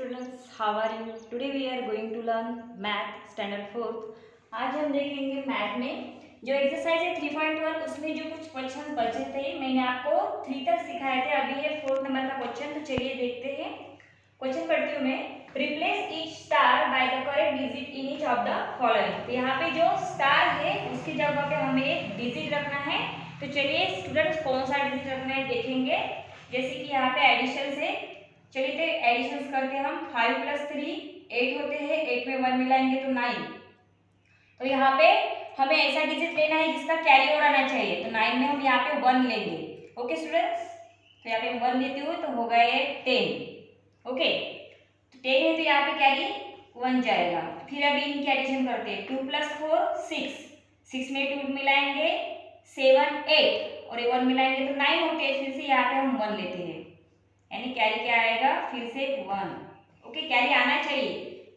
students, how are you? Today we are going to learn math standard 4th। आज हम देखेंगे math में जो एक्सरसाइज है 3.1 उसमें जो कुछ क्वेश्चन बचे थे। मैंने आपको 3 तक सिखाए थे, अभी है 4th नंबर का क्वेश्चन। तो चलिए देखते हैं। क्वेश्चन पढ़ती हूँ मैं। Replace each star by the correct digit in each of the following. तो यहाँ पे जो स्टार है उसकी जगह पे हमें एक डिजिट रखना है। तो चलिए स्टूडेंट्स कौन सा डिजिट रखना है देखेंगे। जैसे कि यहाँ पे एडिशन से, चलिए तो एडिशन करके हम 5 + 3 8 होते हैं, 8 में 1 मिलाएंगे तो 9। तो यहाँ पे हमें ऐसा डिजिट लेना है जिसका कैरी ओवर आना चाहिए। तो 9 में हम यहाँ पे 1 लेंगे। ओके स्टूडेंट्स, तो यहाँ पे 1 लेती हूँ तो होगा ये 10। ओके, तो 10 है तो यहाँ पे कैरी 1 जाएगा। फिर अभी इनकी एडिशन करते हैं। 2 + 4 6, 6 में 2 मिलाएंगे 7 8 और 1 मिलाएंगे तो 9 होते हैं। फिर से यहाँ पे हम 1 लेते हैं, यानी कैरी क्या आएगा फिर से 1। ओके, कैरी आना चाहिए,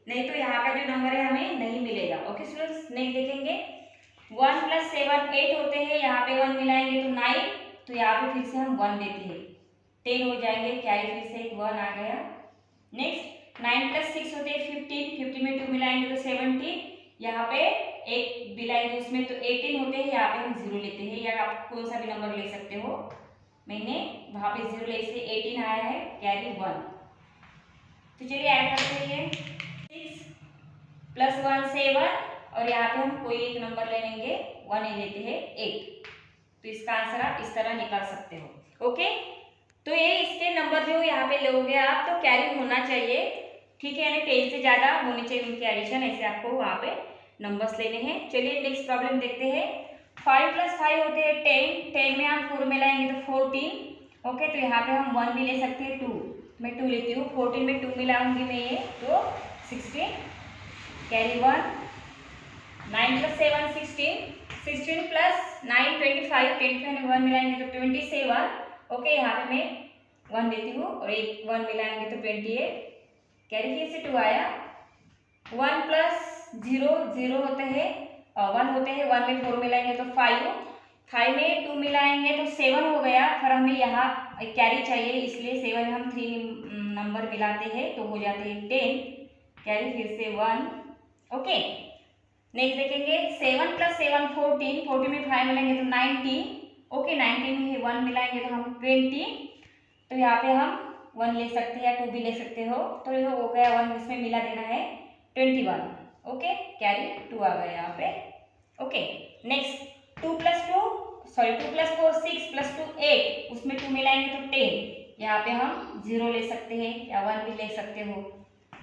नहीं तो यहाँ का जो नंबर है हमें नहीं मिलेगा। ओके स्टूडेंट्स, नेक्स्ट देखेंगे। 1 + 7 8 होते हैं, यहाँ पे 1 मिलाएंगे तो 9। तो यहाँ पे फिर से हम 1 लेते हैं, 10 हो जाएंगे, कैरी फिर से 1 आ गया। नेक्स्ट 9 + 6 होते हैं 15, 15 में 2 मिलाएंगे तो 17, यहाँ पे एक मिलाएंगे उसमें तो 18 होते हैं, यहाँ पे हम 0 लेते हैं, या आप कौन सा भी नंबर ले सकते हो। मैंने वहाँ पे 0 ले इसलिए 18 आया है, कैरी 1। तो चलिए ऐड करते हैं। 6 + 1 7 और यहाँ पे हम कोई एक नंबर ले लेंगे, 1 ही लेते हैं 8। तो इसका आंसर आप इस तरह निकाल सकते हो। ओके, तो ये इसके नंबर जो यहाँ पे लोगे आप तो कैरी होना चाहिए, ठीक है, यानी 10 से ज़्यादा होनी चाहिए उनकी एडिशन। ऐसे आपको वहाँ पे नंबर्स लेने हैं। चलिए नेक्स्ट प्रॉब्लम देखते हैं। 5 + 5 होते हैं 10, 10 में हम 4 मिलाएंगे तो 14। ओके, तो यहाँ पे हम 1 भी ले सकते हैं, 2 मैं 2 लेती हूँ। 14 में 2 मिलाऊंगी मैं ये तो 16, कैरी 1। 9 + 7 16, 16 + 9 25, 10 में 1 मिलाएंगे तो 27। ओके, यहाँ पे मैं 1 लेती हूँ और एक 1 मिलाएंगे तो 28, कैरी फिर से 2 आया। 1 + 0 0 होते हैं, 1 होते हैं, 1 में 4 मिलाएंगे तो 5, 5 में 2 मिलाएंगे तो 7 हो गया। फिर हमें यहाँ कैरी चाहिए, इसलिए 7 में हम 3 नंबर मिलाते हैं तो हो जाते हैं 10, कैरी फिर से 1। ओके, नेक्स्ट देखेंगे। 7 + 7 14, 14 में 5 मिलाएंगे तो 19। ओके, 19 में 1 मिलाएंगे तो हम 20। तो यहाँ पे हम 1 ले सकते हैं या 2 भी ले सकते हो। तो ये हो गया 1, इसमें मिला देना है 21। ओके, कैरी 2 आ गया यहाँ पे। ओके, नेक्स्ट 2 + 4 6 + 2 8, उसमें 2 मिलाएंगे तो 10। यहाँ पे हम 0 ले सकते हैं या 1 भी ले सकते हो।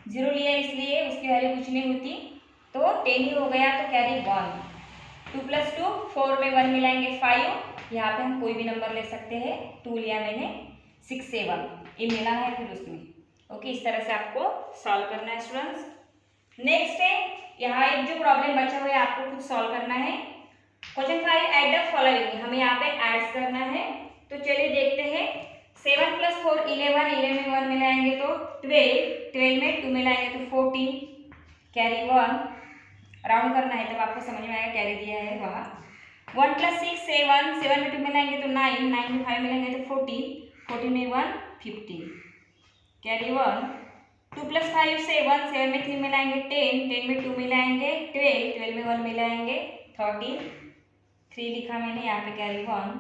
0 लिया इसलिए उसकी वैल्यू कुछ नहीं होती, तो 10 ही हो गया, तो कैरी 1। 2 + 2 4 में 1 मिलाएंगे 5, यहाँ पे हम कोई भी नंबर ले सकते हैं। 2 लिया मैंने, 6 7 ये मिला है फिर उसमें। ओके, इस तरह से आपको सॉल्व करना है स्टूडेंट्स। नेक्स्ट है, यहाँ एक जो प्रॉब्लम बचा हुआ है आपको खुद सॉल्व करना है। क्वेश्चन 5, ऐड द फॉलोइंग, हमें यहाँ पे एड्स करना है। तो चलिए देखते हैं। 7 + 4 11, 11 में 1 मिलाएंगे तो 12, 12 में 2 मिलाएंगे तो 14, कैरी 1। राउंड करना है तब आपको समझ में आएगा, कैरी दिया है वहाँ। 1 + 6 7, 7 में 2 मिलाएंगे तो 9, 9 में 5 मिलाएंगे तो 14, 14 में 1 15, कैरी 1। 2 + 5 7, 7 में 3 मिलाएंगे 10, 10 में 2 मिलाएंगे 12, 12 में 1 मिलाएंगे 13, 3 लिखा मैंने यहाँ पे, कैरी 1।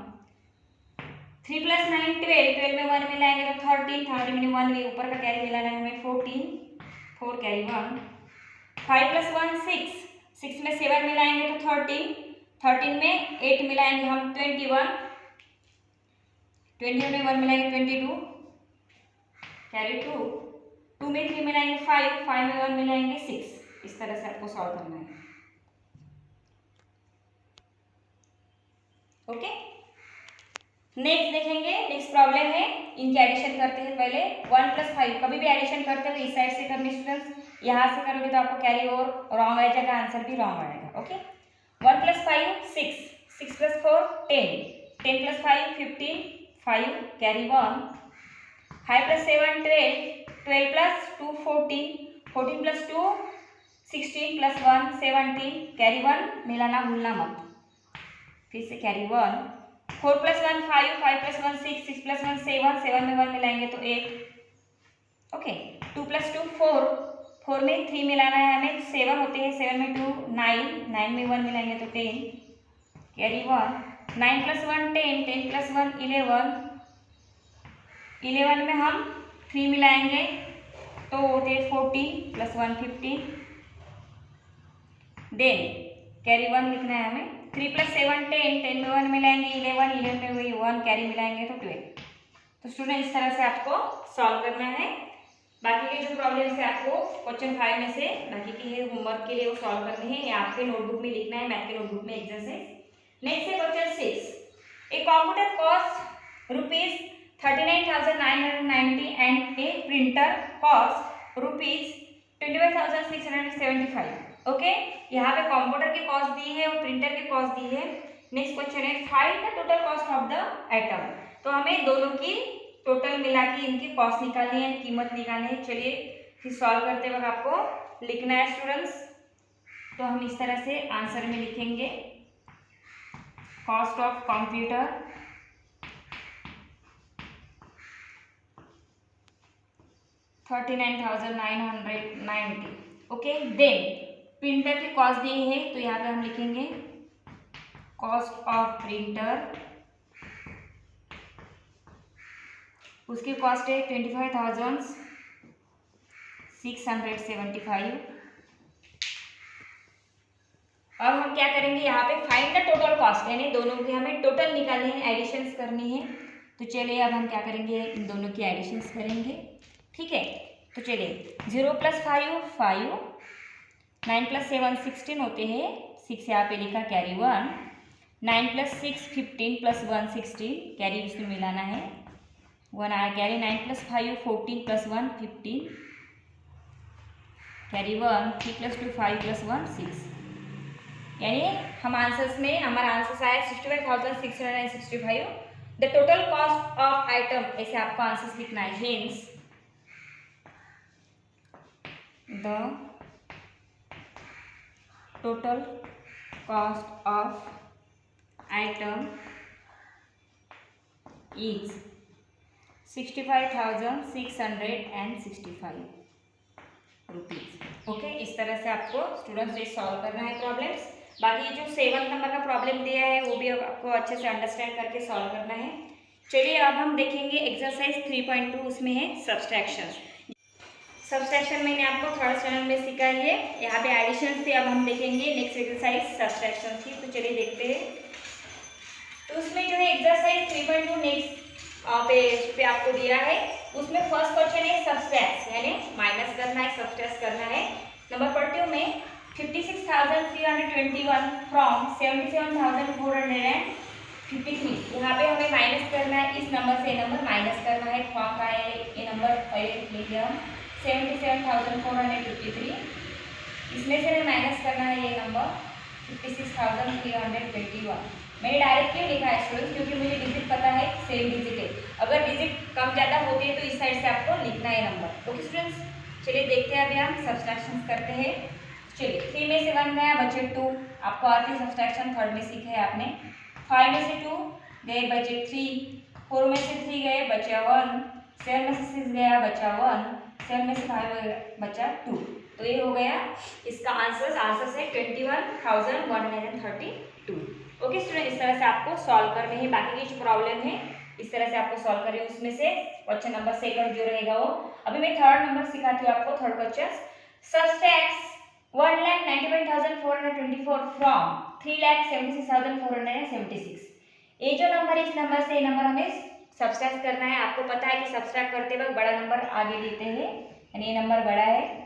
3 + 9 12, 12 में 1 मिलाएंगे तो 13, 13 में 1 ऊपर का कैरी मिलाना है हमें 14, 4 कैरी 1। 5 + 1 6, 6 में 7 मिलाएंगे तो 13, 13 में 8 मिलाएंगे हम 21, 20 में 1 मिलाएंगे 22, कैरी 2। 2 में 3 मिलाएंगे 5, 5 में 1 मिलाएंगे 6। इस तरह से आपको सॉल्व करना है। ओके, नेक्स्ट देखेंगे। नेक्स्ट प्रॉब्लम है, इनकी एडिशन करते हैं पहले। 1 + 5, कभी भी एडिशन करते हैं तो इस साइड से करनी स्टूडेंट्स, यहाँ से करोगे तो आपको कैरी और रॉन्ग आ जाएगा, आंसर भी रॉन्ग आएगा। Okay, 1 + 5 6, 6 + 4 10, 10 + 5 15, 5 carry 1। 5 + 7 12, 12 + 2 14, 14 + 2 16 + 1 17, कैरी 1 मिलाना भूलना मत, फिर से कैरी 1। 4 + 1 5, 5 + 1 6, 6 + 1 7, 7 में 1 मिलाएंगे तो 8। ओके, 2 + 2 4, 4 में 3 मिलाना है हमें, 7 होते हैं, 7 में 2 9, 9 में 1 मिलाएंगे तो 10, कैरी 1, 9 + 1 10, 10 + 1 11, 11 में हम 3 मिलाएंगे तो होते 14 + 1 15, देन कैरी 1 लिखना है हमें, 3 + 7 10, 10 में 1 मिलाएंगे 11, 11 में वही 1 कैरी मिलाएंगे तो 12। तो स्टूडेंट इस तरह से आपको सॉल्व करना है। बाकी के जो प्रॉब्लम्स है आपको क्वेश्चन 5 में से बाकी के है होमवर्क के लिए वो सॉल्व करने हैं, ये आपके नोटबुक में लिखना है, मैथ के नोटबुक में एक्सरसाइज। नेक्स्ट है question 6, a computer cost ₹39,990 and A printer cost ₹25,675। Okay, यहाँ पे कंप्यूटर की कॉस्ट दी है और प्रिंटर की कॉस्ट दी है। नेक्स्ट क्वेश्चन है find the total cost of the item. तो हमें दोनों की टोटल मिला के इनकी कॉस्ट निकालनी है, कीमत निकालनी है। चलिए फिर सॉल्व करते वक्त आपको लिखना है स्टूडेंट्स, तो हम इस तरह से आंसर में लिखेंगे cost of computer $39,990। Okay, then printer की कॉस्ट दी है तो यहाँ पे हम लिखेंगे कॉस्ट ऑफ प्रिंटर, उसकी कॉस्ट है 25,675। अब हम क्या करेंगे, यहाँ पे फाइंड द टोटल कॉस्ट, यानी दोनों की हमें टोटल निकालनी है, एडिशंस करनी है। तो चलिए अब हम क्या करेंगे, इन दोनों की एडिशंस करेंगे। ठीक है, तो चलिए 0 + 5 5, 9 + 7 16 होते हैं, 6 यहाँ पे लिखा, कैरी 1, 9 + 6 15 + 1 16, कैरी उसमें मिलाना है 1 आया कैरी, 9 + 5 14 + 1 15, कैरी 1, 3 + 2 5 + 1 6, यानी हम आंसर्स में हमारा आंसर आया 65,665। The total cost of item, ऐसे आपको आंसर्स लिखना है, hence the total cost of item is 65,665 rupees. Okay, इस तरह से आपको स्टूडेंट्स ये सॉल्व करना है प्रॉब्लम्स। बाकी जो 7 नंबर का प्रॉब्लम दिया है वो भी आपको अच्छे से अंडरस्टैंड करके सॉल्व करना है। चलिए अब हम देखेंगे एक्सरसाइज 3.2, उसमें है सब्सट्रैक्शन। सब्सट्रैक्शन मैंने आपको थर्ड स्टैंडर्ड में सिखाई है, यहाँ पे एडिशन थी, अब हम देखेंगे नेक्स्ट एक्सरसाइज सब्सट्रैक्शन थी। तो चलिए देखते हैं। तो उसमें जो है एक्सरसाइज 3.2 नेक्स्ट पेज पे आपको दिया है, उसमें फर्स्ट क्वेश्चन है सब्सट्रैक्ट, यानी माइनस करना है, सब्सट्रैक्ट करना है। नंबर 42 में 56,321 फ्रॉम 77,453, यहाँ पे हमें माइनस करना है, इस नंबर से नंबर माइनस करना है। फ्रॉम का है ये नंबर पहले लिखे हम 77,453, इसमें से हमें माइनस करना है ये नंबर 56,321। मैंने डायरेक्ट क्यों लिखा है स्टूडेंट्स, क्योंकि मुझे डिजिट पता है, सेम डिजिट है। अगर डिजिट कम ज़्यादा होती है तो इस साइड से आपको लिखना है नंबर। ओके स्टूडेंट्स, चलिए देखते हैं अभी हम सब्सट्रैक्शन करते हैं। चलिए 3 में से 1 गया, बचे 2, आपको आती है सब्सट्रैक्शन, थर्ड में सीखे है आपने। 5 में से 2 गए, बचे 3, 4 में से 3 गए, बचा 1, 7 में से 6 गया, बचा 1, 7 में से 5 बचा 2। तो ये हो गया इसका आंसर है 21,132। ओके स्टूडेंट, इस तरह से आपको सॉल्व करने हैं। बाकी की जो प्रॉब्लम है इस तरह से आपको सॉल्व करें, उसमें से क्वेश्चन नंबर 2 जो रहेगा वो अभी मैं थर्ड नंबर सिखाती हूँ आपको। Third question, subtract 1,91,424 from 3,76,476। ये जो नंबर इस नंबर से ये नंबर हमें सब्सट्रैक्ट करना है। आपको पता है कि सब्सट्रैक्ट करते वक्त बड़ा नंबर आगे लेते हैं, यानी ये नंबर बड़ा है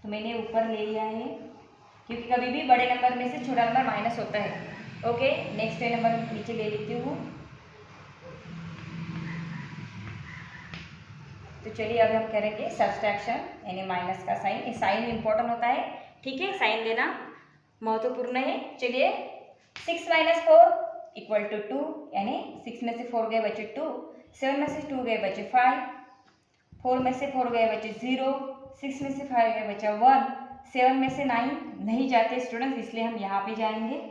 तो मैंने ऊपर ले लिया है, क्योंकि कभी भी बड़े नंबर में से छोटा नंबर माइनस होता है। ओके, नेक्स्ट नंबर नीचे ले लेती हूँ। तो चलिए अब हम करेंगे सब्सट्रैक्शन, यानी माइनस का साइन। ये साइन इंपॉर्टेंट होता है, ठीक है, साइन देना महत्वपूर्ण है। चलिए 6 - 4 = 2, यानी 6 में से 4 गए बचे 2, 7 में से 2 गए बचे 5, 4 में से 4 गए बचे 0, 6 में से 5 गए बचा 1, 7 में से 9 नहीं जाते स्टूडेंट्स, इसलिए हम यहाँ पे जाएंगे,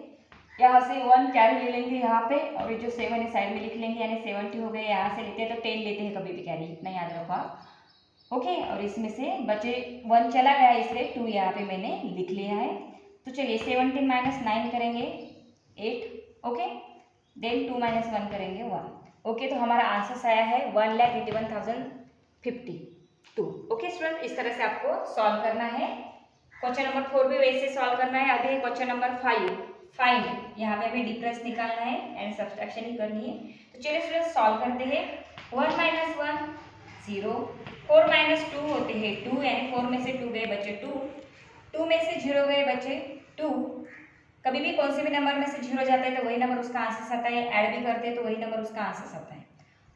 यहाँ से 1 कैरी ले लेंगे यहाँ पे, और ये जो 7 है साइड में लिख लेंगे, यानी 70 हो गए। यहाँ से लेते हैं तो 10 लेते हैं कभी भी कैरी, इतना याद रखो आप। ओके, और इसमें से बचे 1 चला गया इसलिए 2 यहाँ पे मैंने लिख लिया है। तो चलिए 17 माइनस 9 करेंगे 8, ओके, देन 2 माइनस 1 करेंगे 1। ओके, तो हमारा आंसर आया है 1,81,052। ओके स्टूडेंट, इस तरह से आपको सॉल्व करना है। क्वेश्चन नंबर 4 भी वैसे सॉल्व करना है। अभी क्वेश्चन नंबर 5, फाइंड, यहाँ पे हमें डिफरेंस निकालना है एंड सब्सट्रैक्शन ही करनी है। तो चलिए स्टूडेंट सॉल्व करते हैं। 1 माइनस 1 0, 4 माइनस 2 होते हैं 2, यानी 4 में से 2 गए बचे 2, 2 में से 0 गए बचे 2। कभी भी कौन से भी नंबर में से 0 जाता है तो वही नंबर उसका आंसर आता है, ऐड भी करते हैं तो वही नंबर उसका आंसर आता है।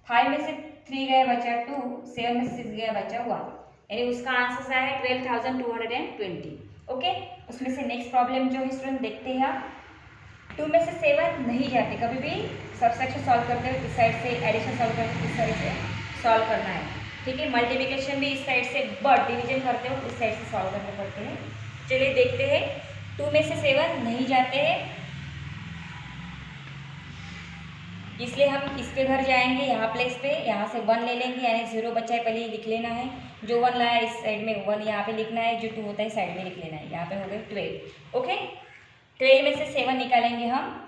5 में से 3 गए बचा 2, 7 में से 6 गया बचा 1, यानी उसका आंसर आया है 12,220। ओके, उसमें से नेक्स्ट प्रॉब्लम जो है स्टूडेंट देखते हैं आप। 2 में से 7 नहीं जाते, कभी भी सब्सट्रैक्शन सॉल्व करते हुए इस साइड से, एडिशन सॉल्व करते हुए इस साइड से सॉल्व करना है, ठीक है। मल्टीप्लिकेशन भी इस साइड से, बट डिवीजन करते हो इस साइड से सॉल्व करने पड़ते हैं। चलिए देखते हैं, 2 में से 7 नहीं जाते हैं, इसलिए हम इसके घर जाएंगे, यहाँ प्लेस पे, यहाँ से 1 ले लेंगे, यानी 0 बचा है, पहले ये लिख लेना है। जो 1 लाया इस साइड में 1 यहाँ पे लिखना है, जो 2 होता है साइड में लिख लेना है। यहाँ पे हो गए 12। ओके, 12 में से 7 निकालेंगे हम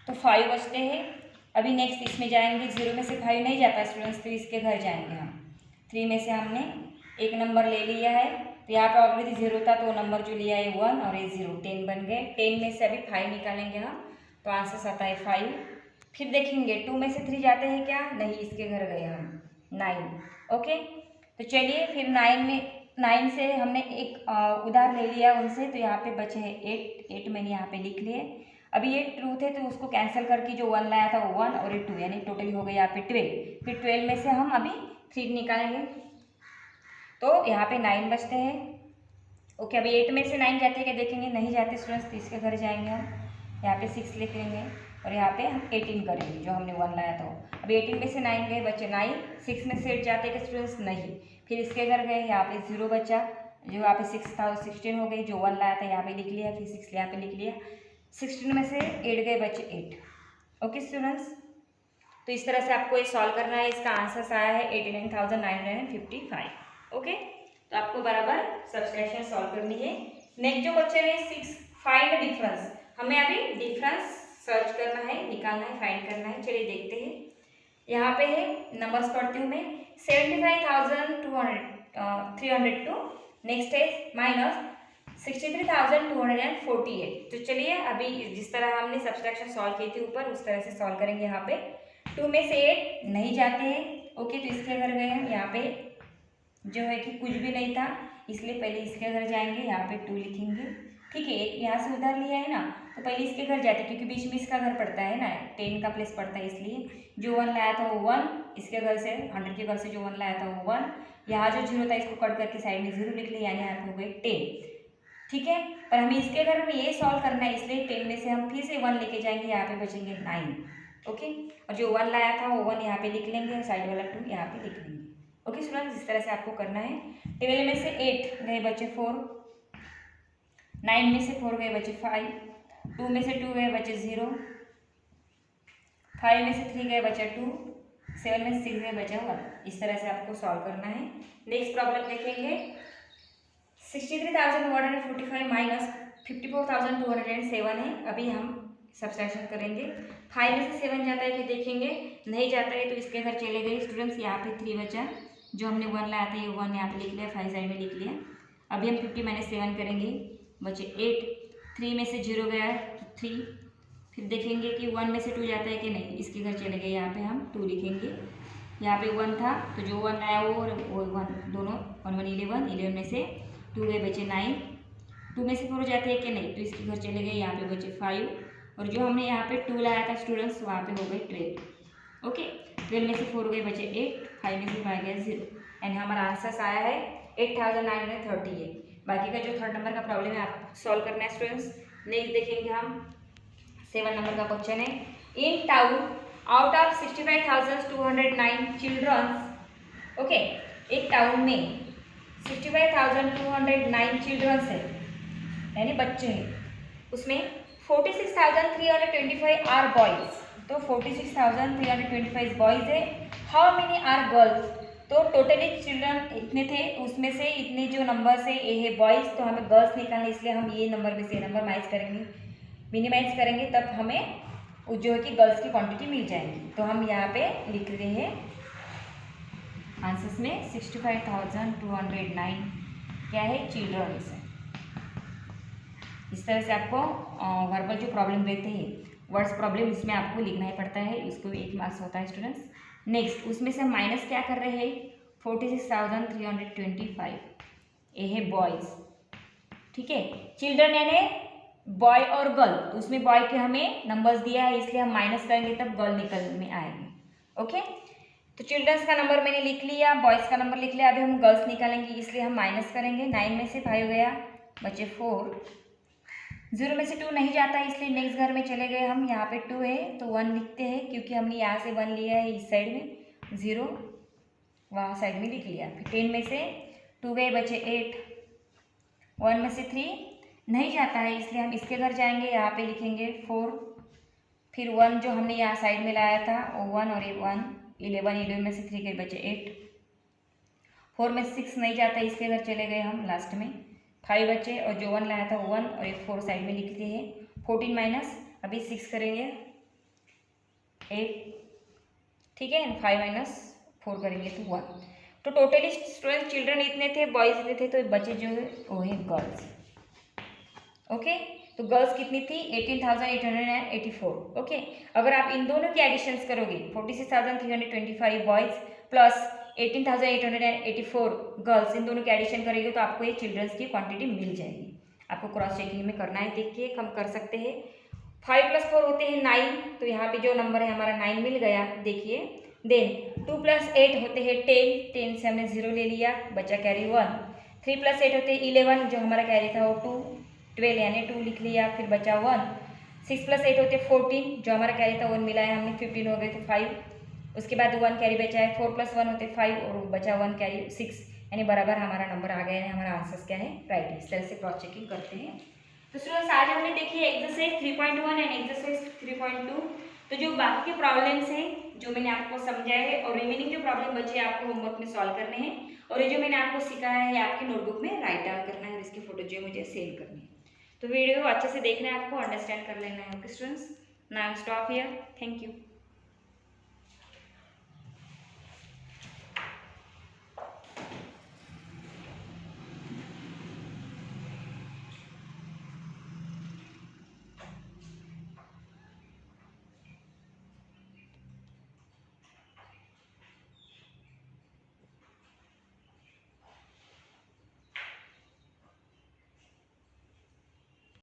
तो 5 बचते हैं। अभी नेक्स्ट इसमें जाएंगे, 0 में से 5 नहीं जाता स्टूडेंट्स, तो इसके घर जाएंगे हम। 3 में से हमने एक नंबर ले लिया है, तो यहाँ पे ऑलरेडी 0 था तो नंबर जो लिया है 1 और ये 0, 10 बन गए। 10 में से अभी 5 निकालेंगे हम, तो आंसर आता है 5। फिर देखेंगे 2 में से 3 जाते हैं क्या, नहीं, इसके घर गए हम 9। ओके, तो चलिए फिर 9 से हमने एक उधार ले लिया उनसे, तो यहाँ पे बचे हैं 8 मैंने यहाँ पे लिख लिए। अभी ये ट्रू थे तो उसको कैंसिल करके जो 1 लाया था वो 1 और ये 2, यानी टोटल हो गया यहाँ पे 12। फिर 12 में से हम अभी 3 निकालेंगे तो यहाँ पे 9 बचते हैं। ओके, अभी 8 में से 9 जाते हैं क्या देखेंगे, नहीं जाते स्टूडेंट्स, तो इसके घर जाएंगे हम, यहाँ पे 6 लिख लेंगे और यहाँ पे हम 18 करेंगे जो हमने 1 लाया था। अभी 18 में से 9 गए बचे 9, 6 में से 8 जाते हैं क्या स्टूडेंट्स, नहीं। फिर इसके घर गए, यहाँ पे 0 बचा, जो यहाँ पे 6 था 16 हो गई, जो 1 लाया था यहाँ पे लिख लिया, फिर 6 यहाँ पे लिख लिया। 16 में से 8 गए बचे 8। ओके स्टूडेंट्स, तो इस तरह से आपको ये सॉल्व करना है। इसका आंसर आया है 89,955। ओके, तो आपको बराबर सब्सट्रैक्शन सॉल्व करनी है। नेक्स्ट जो क्वेश्चन है 6, फाइंड डिफरेंस। हमें अभी डिफरेंस सर्च करना है, निकालना है, फाइंड करना है। चलिए देखते हैं, यहाँ पे है, नंबर्स पढ़ती हूँ मैं, 75,302, नेक्स्ट है माइनस 63,248। तो चलिए अभी जिस तरह हमने सब्सट्रैक्शन सॉल्व की थी ऊपर, उस तरह से सॉल्व करेंगे। यहाँ पे 2 में से 8 नहीं जाते हैं। ओके, तो इसके घर गए हम, यहाँ पे जो है कि कुछ भी नहीं था, इसलिए पहले इसके घर जाएंगे, यहाँ पे 2 लिखेंगे, ठीक है। यहाँ से उधार लिया है ना, तो पहले इसके घर जाते, क्योंकि बीच में इसका घर पड़ता है ना, 10 का प्लेस पड़ता है, इसलिए जो 1 लाया था वो 1, इसके घर से 100 के घर से जो 1 लाया था वो 1, यहाँ जो 0 था इसको कट करके साइड में 0 लिख लिया, यानी यहाँ पे हो गए 10, ठीक है। पर हमें इसके घर में ये सॉल्व करना है, इसलिए 10 में से हम फिर से 1 लेके जाएंगे, यहाँ पे बचेंगे 9। ओके, और जो 1 लाया था वो 1 यहाँ पे लिख लेंगे, साइड वाला 2 यहाँ पे लिख लेंगे। ओके स्टूडेंट्स, इस तरह से आपको करना है। 12 में से 8 गए बचे 4, 9 में से 4 गए बचे 5, 2 में से 2 गए बचे 0, 5 में से 3 गए बचे 2, 7 में से 6 गए बचा 1। इस तरह से आपको सॉल्व करना है। नेक्स्ट प्रॉब्लम देखेंगे, 63,145 माइनस 54,207 है। अभी हम सब्सट्रैक्शन करेंगे। 5 में से 7 जाता है कि देखेंगे, नहीं जाता है, तो इसके घर चले गए स्टूडेंट्स। यहाँ पे 3 बचा, जो हमने 1 लाया था ये 1 यहाँ पे लिख लिया, 5 साइड में लिख लिया। अभी हम 50 माइनस 7 करेंगे, बचे 8। 3 में से 0 गया है तो 3। फिर देखेंगे कि 1 में से 2 जाता है कि नहीं, इसके घर चले गए, यहाँ पे हम 2 लिखेंगे। यहाँ पे 1 था तो जो 1 आया वो 1, दोनों 1 1 11, 11 में से 2 गए बचे 9। 2 में से 4 जाते हैं कि नहीं, तो इसके घर चले गए, यहाँ पे बचे 5, और जो हमने यहाँ पे 2 लाया था स्टूडेंट्स वहाँ पे हो गए 12। ओके, 12 में से 4 गए बचे 8, 5 में से 5 गए 0, यानी हमारा आंसर आया है 8,938। बाकी का जो थर्ड नंबर का प्रॉब्लम है आप सॉल्व करना है स्टूडेंट्स। नेक्स्ट देखेंगे हम 7 नंबर का क्वेश्चन है, in town out of 65,209 childrens. Okay, एक टाउन में 65,209 चिल्ड्रंस है, यानी बच्चे हैं, उसमें 46,325 आर बॉयज़। तो 46,325 बॉयज़ है, हाउ मेनी आर गर्ल्स। तो टोटली चिल्ड्रन इतने थे, उसमें से इतने जो नंबर से ए है बॉयज़, तो हमें गर्ल्स निकालने, इसलिए हम ये नंबर में से नंबर माइनस करेंगे, मिनिमाइज करेंगे, तब हमें जो है कि गर्ल्स की क्वांटिटी मिल जाएगी। तो हम यहाँ पे लिख रहे हैं आंसर्स में 65,209 क्या है, चिल्ड्रंस। इस तरह से आपको वर्बल जो प्रॉब्लम देते हैं वर्ड्स प्रॉब्लम, इसमें आपको लिखना ही पड़ता है, इसको 1 मार्क्स होता है स्टूडेंट्स। नेक्स्ट उसमें से माइनस क्या कर रहे हैं, 46,325 ये है बॉयज़, ठीक है। चिल्ड्रन यानी बॉय और गर्ल, तो उसमें बॉय के हमें नंबर्स दिया है, इसलिए हम माइनस करेंगे तब गर्ल निकल में आएंगे। ओके, तो चिल्ड्रंस का नंबर मैंने लिख लिया, बॉयज़ का नंबर लिख लिया, अभी हम गर्ल्स निकालेंगे, इसलिए हम माइनस करेंगे। 9 में से 5 गया, बचे 4, 0 में से 2 नहीं जाता है, इसलिए नेक्स्ट घर में चले गए हम। यहाँ पे 2 है तो 1 लिखते हैं, क्योंकि हमने यहाँ से 1 लिया है इस साइड में, 0 वहाँ साइड में लिख लिया। फिर 10 में से 2 गए, बचे 8, 1 में से 3 नहीं जाता है, इसलिए हम इसके घर जाएंगे, यहाँ पे लिखेंगे 4, फिर 1 जो हमने यहाँ साइड में लाया था वो 1 और 1, 11 में से 3 गए, बचे 8, 4 में से 6 नहीं जाता है, इसके घर चले गए हम लास्ट में, 5 बचे, और जो 1 लाया था वो 1 और 4 साइड में लिखते हैं। 14 माइनस अभी 6 करेंगे 8, ठीक है, 5 माइनस 4 करेंगे तो 1। तो टोटली स्टूडेंट चिल्ड्रन इतने थे, बॉयज़ इतने थे, तो बचे जो है वो है गर्ल्स। ओके, तो गर्ल्स कितनी थी, 18,884। ओके, अगर आप इन दोनों की एडिशंस करोगे, 46,325 बॉयज़ प्लस 18,884 गर्ल्स, इन दोनों की एडिशन करेंगे तो आपको ये चिल्ड्रंस की क्वांटिटी मिल जाएगी। आपको क्रॉस चेकिंग में करना है, देखिए हम कर सकते हैं। 5 + 4 होते हैं 9, तो यहाँ पे जो नंबर है हमारा 9 मिल गया, देखिए। देन 2 + 8 होते हैं 10, 10 से हमने 0 ले लिया, बचा कैरी 1। 3 + 8 होते हैं 11, जो हमारा कैरी था वो 2, 12 यानी 2 लिख लिया, फिर बचा 1। 6 + 8 होते 14, जो हमारा कैरी था 1 मिला है हमने, 15 हो गए तो 5। उसके बाद 1 कैरी बचा है, 4 + 1 होते 5 और बचा 1 कैरी 6, यानी बराबर हमारा नंबर आ गया है, हमारा आंसर क्या है, राइट है। इस तरह से क्रॉस चेकिंग करते हैं। तो स्टूडेंट्स आज हमने देखी एक्सरसाइज 3.1 एंड एक्सरसाइज 3.2। तो जो बाकी के प्रॉब्लम्स हैं जो मैंने आपको समझाया है, और रिमेनिंग जो प्रॉब्लम बचे आपको होमवर्क में सॉल्व करने हैं, और ये जो मैंने आपको सिखाया है आपकी नोटबुक में राइट डाउन करना है, और इसकी फोटो जो मुझे सेंड करनी है। तो वीडियो अच्छे से देखना है, आपको अंडरस्टैंड कर लेना है। Okay students, now stop here, thank you.